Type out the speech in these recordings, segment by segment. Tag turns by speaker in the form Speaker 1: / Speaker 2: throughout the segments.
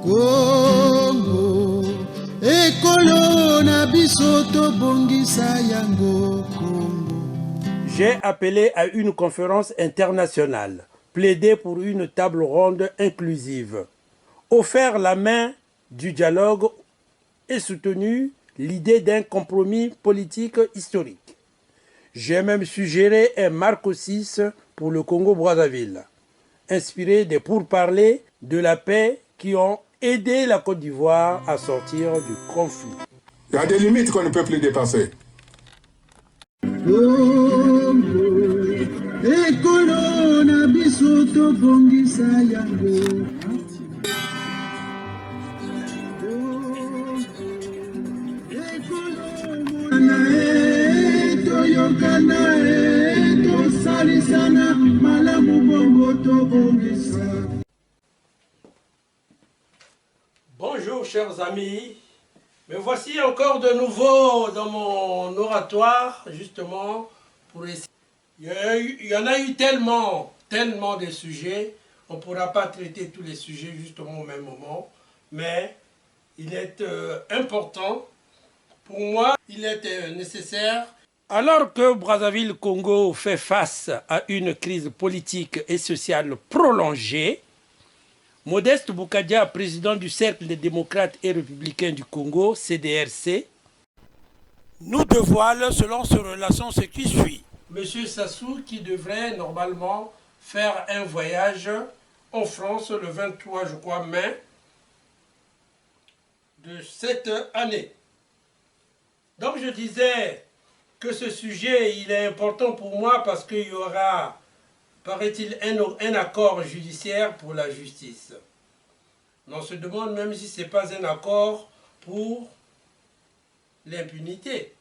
Speaker 1: Congo, ekolo na biso tobongisa yango Congo.
Speaker 2: J'ai appelé à une conférence internationale, plaidé pour une table ronde inclusive, offert la main du dialogue et soutenu l'idée d'un compromis politique historique. J'ai même suggéré un Marco VI pour le Congo-Brazzaville, inspiré des pourparlers de la paix qui ont aidé la Côte d'Ivoire à sortir du conflit.
Speaker 3: Il y a des limites qu'on ne peut plus dépasser.
Speaker 2: Bonjour chers amis, me voici encore de nouveau dans mon oratoire justement pour essayer. Il y en a eu tellement de sujets, on ne pourra pas traiter tous les sujets justement au même moment, mais il est important, pour moi, il est nécessaire. Alors que Brazzaville-Congo fait face à une crise politique et sociale prolongée, Modeste Boukadia, président du Cercle des démocrates et républicains du Congo, CDRC, nous dévoile selon ses relations ce qui suit. Monsieur Sassou qui devrait normalement faire un voyage en France le 23, je crois, mai de cette année. Donc je disais que ce sujet, il est important pour moi parce qu'il y aura, paraît-il, un accord judiciaire pour la justice. On se demande même si ce n'est pas un accord pour l'impunité.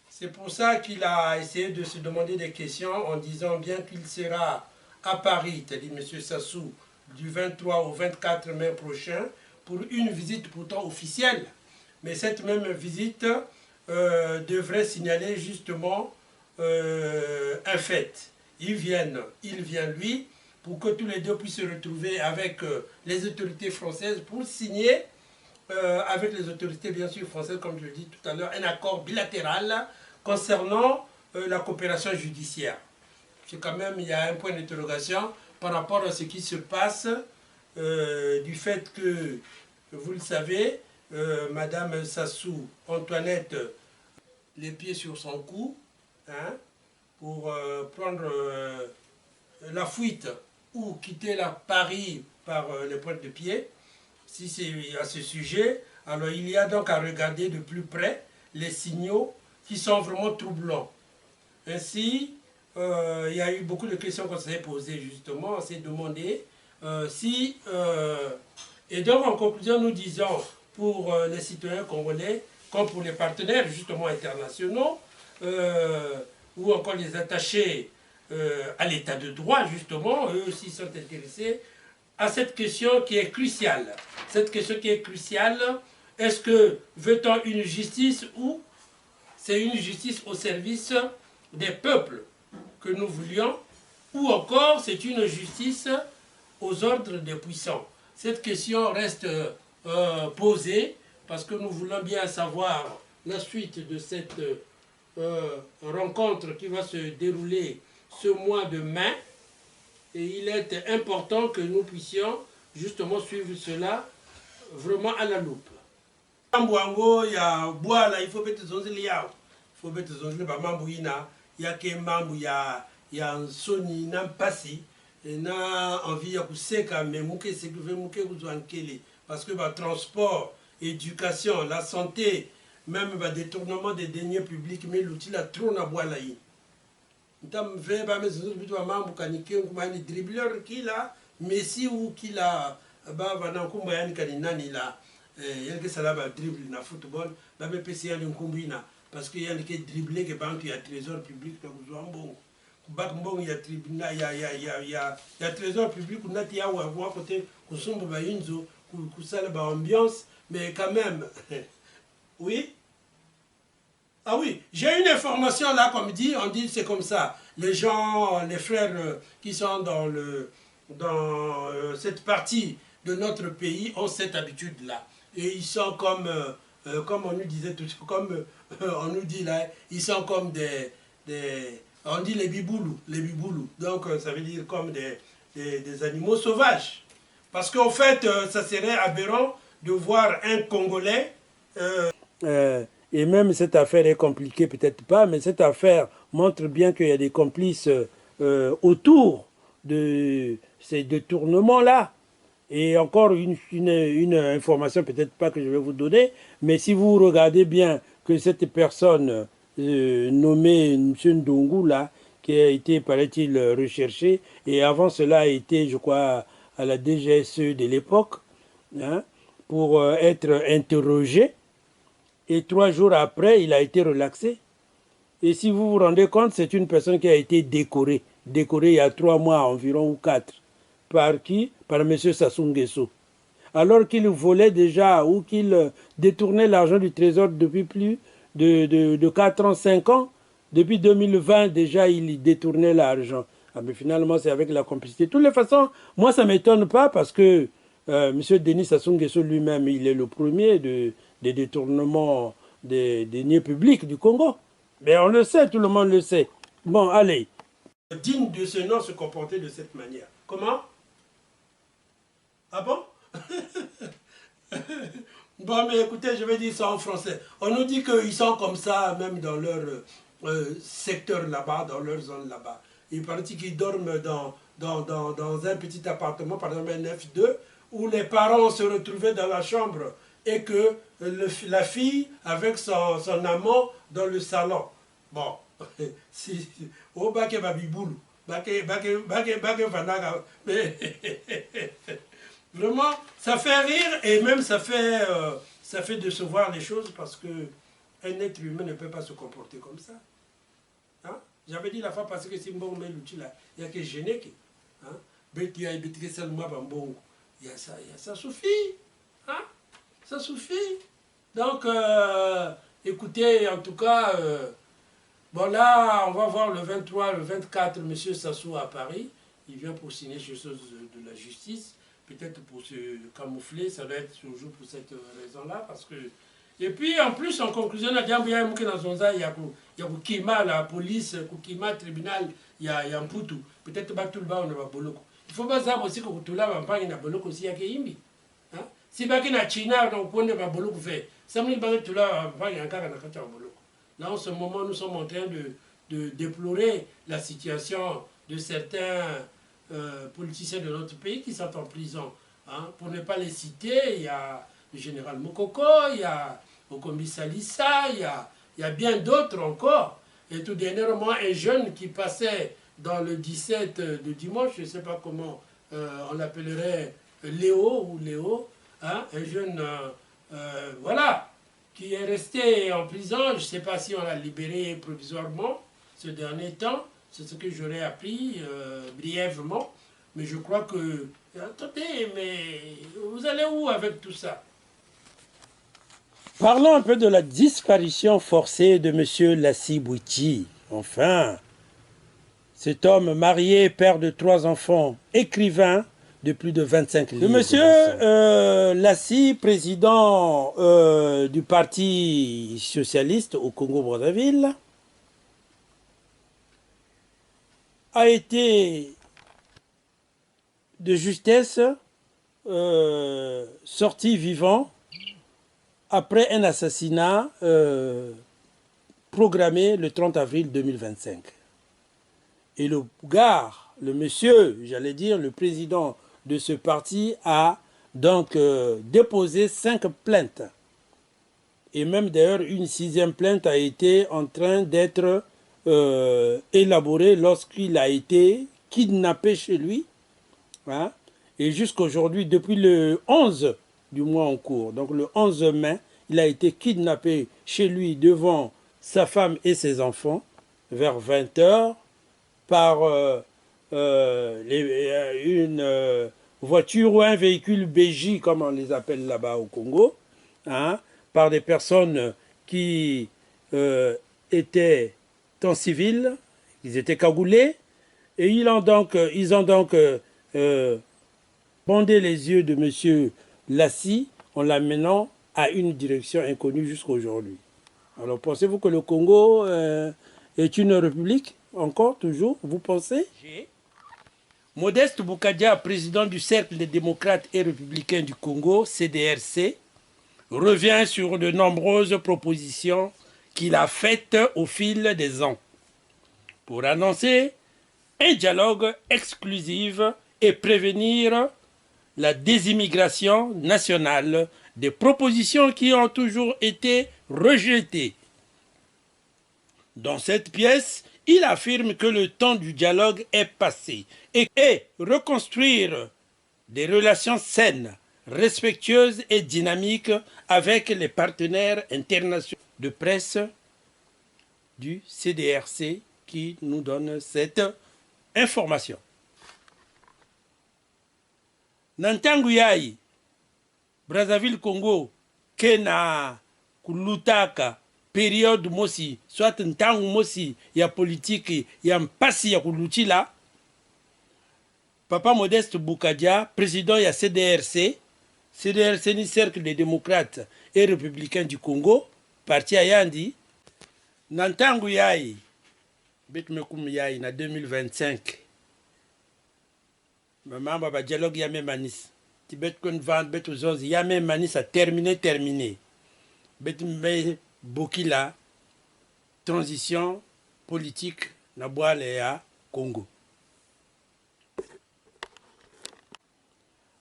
Speaker 2: C'est pour ça qu'il a essayé de se demander des questions en disant bien qu'il sera à Paris, c'est-à-dire M. Sassou, du 23 au 24 mai prochain, pour une visite pourtant officielle. Mais cette même visite devrait signaler justement un fait. Il vient lui, pour que tous les deux puissent se retrouver avec les autorités françaises pour signer, avec les autorités bien sûr françaises, comme je l'ai dit tout à l'heure, un accord bilatéral concernant la coopération judiciaire. C'est quand même, il y a un point d'interrogation par rapport à ce qui se passe, du fait que, vous le savez, Madame Sassou, Antoinette, les pieds sur son cou, hein, pour prendre la fuite ou quitter Paris par les pointes de pied. Si c'est à ce sujet, alors il y a donc à regarder de plus près les signaux qui sont vraiment troublants. Ainsi, il y a eu beaucoup de questions qu'on s'est posées justement, on s'est demandé si... et donc en conclusion, nous disons pour les citoyens congolais, comme pour les partenaires justement internationaux, ou encore les attachés à l'état de droit justement, eux aussi sont intéressés à cette question qui est cruciale. Cette question qui est cruciale, est-ce que veut-on une justice ou c'est une justice au service des peuples que nous voulions, ou encore c'est une justice aux ordres des puissants? Cette question reste posée parce que nous voulons bien savoir la suite de cette rencontre qui va se dérouler ce mois de mai. Et il est important que nous puissions justement suivre cela vraiment à la loupe. Il y a bois là, il faut mettre zonzi liao. Il faut mettre zonzi ba mambu ina, il y a que mambu ya un soni na mpasi et na envie ya kuseka mais muke sécurité muke kuzwankele parce que ba transport, éducation, la santé, même ba détournement des deniers publics mais l'outil la trop na bois là yi. Ntam ve ba mes zonzi bitu ba mambu kanike kumani dribbleur kila Messi ou kila ba bana kumba yani kaninani la yalke salaba dribble na football ba be pesi yani nkumbina parce que yalke dribbler que banque ya trésor public to kuzwambo kubak mbongo ya tribunal ya trésor public unati ya wa côté kusumba ba yinzo kusala ba ambiance mais quand même oui. Ah oui, j'ai une information là, comme dit, on dit c'est comme ça. Les gens, les frères qui sont dans cette partie de notre pays ont cette habitude-là. Et ils sont comme on nous disait tout, comme on nous dit là, ils sont comme on dit les biboulous. Donc ça veut dire comme des animaux sauvages. Parce qu'en fait, ça serait aberrant de voir un Congolais. Et même cette affaire est compliquée, peut-être pas, mais cette affaire montre bien qu'il y a des complices autour de ces détournements-là. Et encore une information, peut-être pas que je vais vous donner, mais si vous regardez bien que cette personne nommée M. Ndongo, là, qui a été, paraît-il, recherché, et avant cela a été, je crois, à la DGSE de l'époque, hein, pour être interrogé, et 3 jours après, il a été relaxé. Et si vous vous rendez compte, c'est une personne qui a été décorée il y a 3 mois environ ou 4. Par qui? Par M. Sassou Nguesso. Alors qu'il volait déjà ou qu'il détournait l'argent du trésor depuis plus de 4 ans, 5 ans. Depuis 2020, déjà, il détournait l'argent. Ah, mais finalement, c'est avec la complicité. De toutes les façons, moi, ça ne m'étonne pas parce que M. Denis Sassou Nguesso lui-même, il est le premier des détournements des deniers publics du Congo. Mais on le sait, tout le monde le sait. Bon, allez. Digne de ce nom se comporter de cette manière. Comment? Ah bon? Bon, mais écoutez, je vais dire ça en français. On nous dit qu'ils sont comme ça, même dans leur secteur là-bas, dans leur zone là-bas. Il paraît qu'ils dorment dans un petit appartement, par exemple un F2, où les parents se retrouvaient dans la chambre et que la fille avec son amant dans le salon. Bon, si, au baké babiboulou, baké mais vraiment, ça fait rire et même ça fait décevoir les choses parce que un être humain ne peut pas se comporter comme ça. Hein? J'avais dit la fois parce que si bon mais l'outil là, il n'y a que gêné qui. Hein? Ça suffit. Hein? Ça suffit. Donc, écoutez, en tout cas, bon là, on va voir le 23, le 24, M. Sassou à Paris. Il vient pour signer quelque chose de la justice. Peut-être pour se camoufler, ça va être toujours pour cette raison-là. Parce que... Et puis, en plus, en conclusion, il y a Kima, la police, Kima, le tribunal, il y a un Poutou. Peut-être que tout le bas, on va boloko. Il faut pas savoir aussi que tout là, on va pas boloko aussi, il y a Keimbi. Si baki na China, on peut pas boloko fait. Ça me dit que tout là, on va pas y boloko. Là, en ce moment, nous sommes en train de déplorer la situation de certains politiciens de notre pays qui sont en prison. Hein. Pour ne pas les citer, il y a le général Mokoko, il y a Okombi Salissa, il y a bien d'autres encore. Et tout dernièrement, un jeune qui passait dans le 17 de dimanche, je ne sais pas comment on l'appellerait, Léo, hein, un jeune, voilà, qui est resté en prison. Je ne sais pas si on l'a libéré provisoirement ce dernier temps. C'est ce que j'aurais appris brièvement. Mais je crois que... Attendez, mais vous allez où avec tout ça? Parlons un peu de la disparition forcée de M. Lassi Bouiti. Enfin, cet homme marié, père de 3 enfants, écrivain de plus de 25 livres. Le M. Lassi, président du Parti socialiste au Congo-Brazzaville, a été de justesse sorti vivant après un assassinat programmé le 30 avril 2025. Et le gars, le monsieur, j'allais dire, le président de ce parti a donc déposé 5 plaintes. Et même d'ailleurs, une 6e plainte a été en train d'être élaboré lorsqu'il a été kidnappé chez lui. Hein, et jusqu'aujourd'hui, depuis le 11 du mois en cours, donc le 11 mai, il a été kidnappé chez lui devant sa femme et ses enfants vers 20 h par une voiture ou un véhicule BJ, comme on les appelle là-bas au Congo, hein, par des personnes qui étaient en civil, ils étaient cagoulés, et ils ont donc Bandez les yeux de M. Lassi en l'amenant à une direction inconnue jusqu'à aujourd'hui. Alors pensez-vous que le Congo est une république? Encore, toujours, vous pensez? Modeste Boukadia, président du Cercle des démocrates et républicains du Congo, CDRC, revient sur de nombreuses propositions qu'il a faites au fil des ans pour annoncer un dialogue exclusif et prévenir la désimmigration nationale, des propositions qui ont toujours été rejetées. Dans cette pièce, il affirme que le temps du dialogue est passé et reconstruire des relations saines, respectueuses et dynamiques avec les partenaires internationaux de presse du CDRC qui nous donne cette information. Nantangu yai, Brazzaville Congo, Kena, Kulutaka, période mosi, soit ntangu mosi ya politique ya mpasi ya kulutila, Papa Modeste Boukadia, président ya CDRC, CDRC ni Cercle des démocrates et républicains du Congo, parti ayandi, nantangu yai, betmekum yai na 2025, maman baba dialogue ya manis, tibet kon vent bet aux ya manis a terminé, bet me Bokila, transition politique na boale ya Congo.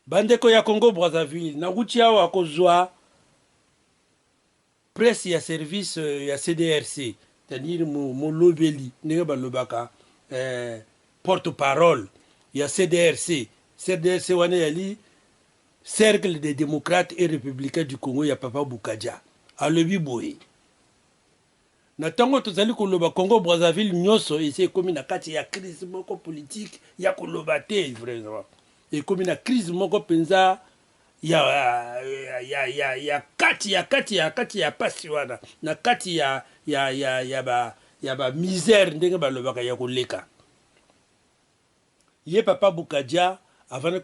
Speaker 2: Bandeko ya Congo Brazzaville, na wuti awa kozwa presse ya service ya CDRC, c'est-à-dire mo lobeli, ndenge balobaka porte-parole ya CDRC. CDRC wana yali Cercle des démocrates et républicains du Congo ya Papa Boukadia. Alobi boye. Na tango tozali koloba Congo Brazzaville nyoso ese komi na kati ya crise moko politique ya koloba te vraiment. Et komi na crise moko penza ya kati ya pasi wana na kati ya ba misère ndenge balobaka ya koleka. Ye Papa Boukadia avant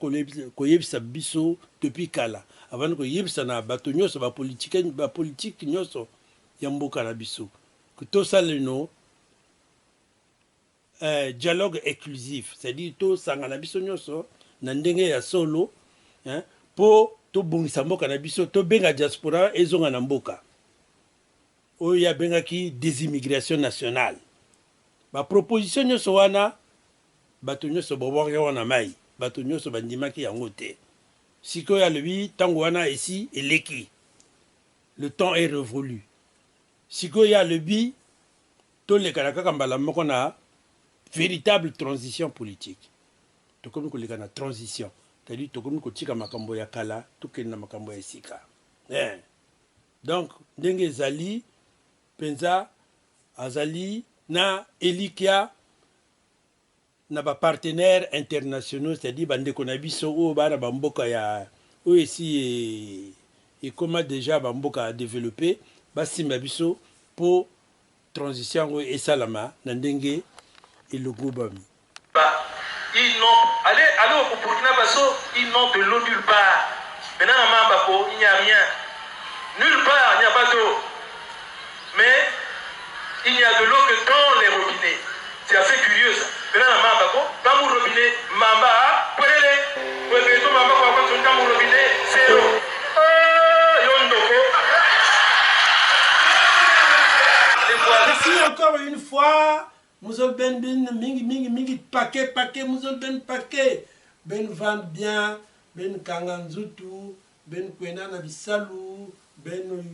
Speaker 2: koyebisa biso depuis kala avant koyebisa na bato nyoso ba politique nyoso ya mboka na biso. Tout ça le nom dialogue exclusif, c'est-à-dire tout sangana biso nyoso na ndenge ya solo po to bongisa mboka na biso to benga diaspora ezonga na mboka oyo ya benga ki désimmigration nationale. Ba proposition nyoso wana bato nyoso boboka wana mai bato nyoso bandimaki yango te. Siko ya lui tango wana ici eleki. Le temps est révolu. Siko ya lebi to le karaka mbala moko na véritable transition politique. To komi ko le kana transition. C'est-à-dire to komi ko tika makambo ya kala to kena makambo ya sika. Donc ndenge zali penza azali na elikia na ba partenaires internationaux, c'est-à-dire bande ko na biso o bana bamboka ya o ici et comment déjà bamboka a développé basimba biso pour transition et salama nandenge et le groupe.
Speaker 4: Ils n'ont allez au Burkina Faso, ils n'ont de l'eau nulle part. Maintenant à Mambako, il n'y a rien. Nulle part, il n'y a pas d'eau. Mais il n'y a de l'eau que dans les robinets. C'est assez curieux ça. Maintenant à Mambako, dans mon robinet, Mamba, prenez tout Mamba dans mon robinet, c'est l'eau.
Speaker 2: Merci encore une fois. Mouzol ben mingi paquet mouzol ben paquet ben vend bien ben kanganzutu ben kwena na bisalu ben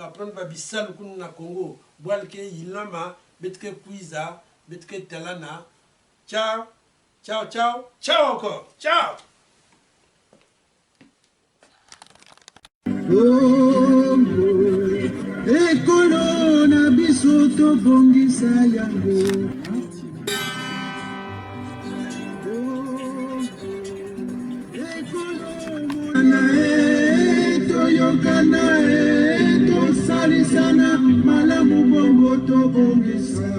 Speaker 2: apprendre ba bisalu kun na Congo boalke ilama betke puiza betke talana. Ciao encore ciao.
Speaker 1: Ekolo na biso to bongisa yango toyokana tosalisana malamu bongo to bongisa